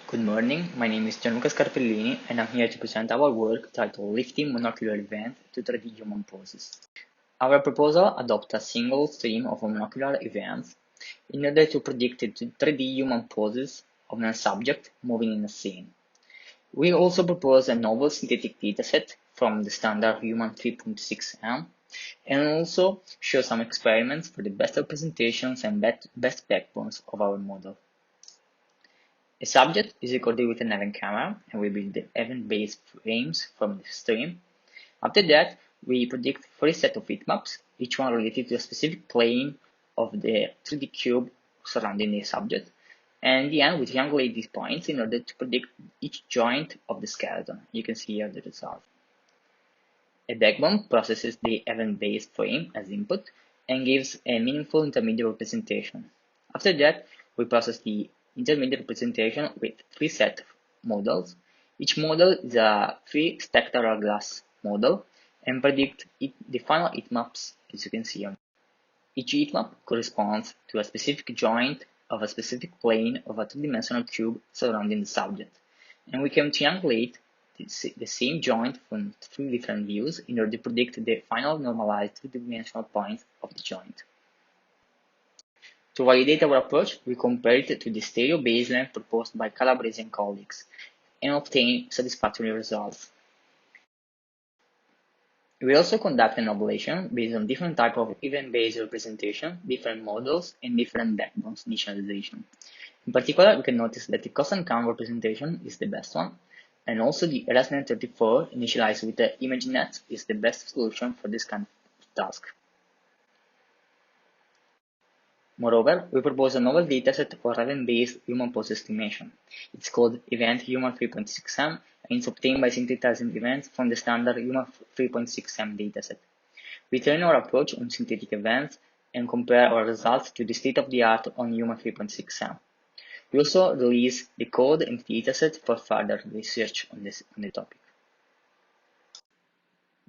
Good morning, my name is Gianluca Scarpellini and I'm here to present our work titled Lifting Monocular Events to 3D Human Poses. Our proposal adopts a single stream of monocular events in order to predict the 3D human poses of a subject moving in a scene. We also propose a novel synthetic dataset from the standard Human 3.6M and also show some experiments for the best representations and best backbones of our model. A subject is recorded with an event camera, and we build the event-based frames from the stream. After that, we predict 3 sets of heatmaps, each one related to a specific plane of the 3D cube surrounding the subject. And in the end, we triangulate these points in order to predict each joint of the skeleton. You can see here the result. A backbone processes the event-based frame as input and gives a meaningful intermediate representation. After that, we process the intermediate representation with 3 sets of models. Each model is a 3-stacked hourglass model and predict the final heatmaps, as you can see on. Each heatmap corresponds to a specific joint of a specific plane of a 2-dimensional cube surrounding the subject, and we can triangulate the same joint from 3 different views in order to predict the final normalized 2-dimensional point of the joint. To validate our approach, we compare it to the stereo baseline proposed by Calabrese and colleagues and obtain satisfactory results. We also conduct an evaluation based on different types of event-based representation, different models, and different backbones initialization. In particular, we can notice that the cost and count representation is the best one, and also the ResNet34 initialized with the ImageNet is the best solution for this kind of task. Moreover, we propose a novel dataset for event-based human pose estimation. It's called Event Human 3.6M and it's obtained by synthesizing events from the standard Human 3.6M dataset. We train our approach on synthetic events and compare our results to the state-of-the-art on Human 3.6M. We also release the code and the dataset for further research on the topic.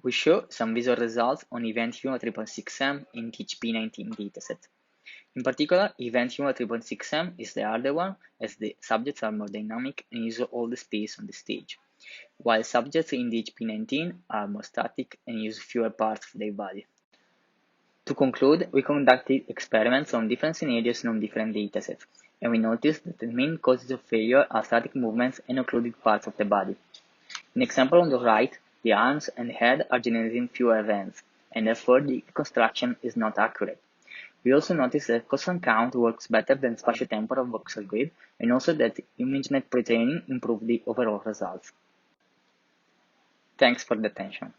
We show some visual results on Event Human 3.6M in THP19 dataset. In particular, Event Human 3.6M is the harder one, as the subjects are more dynamic and use all the space on the stage, while subjects in the HP19 are more static and use fewer parts of their body. To conclude, we conducted experiments on different scenarios and on different datasets, and we noticed that the main causes of failure are static movements and occluded parts of the body. In the example on the right, the arms and head are generating fewer events, and therefore the reconstruction is not accurate. We also noticed that cost and count works better than spatiotemporal voxel grid, and also that ImageNet pre-training improved the overall results. Thanks for the attention.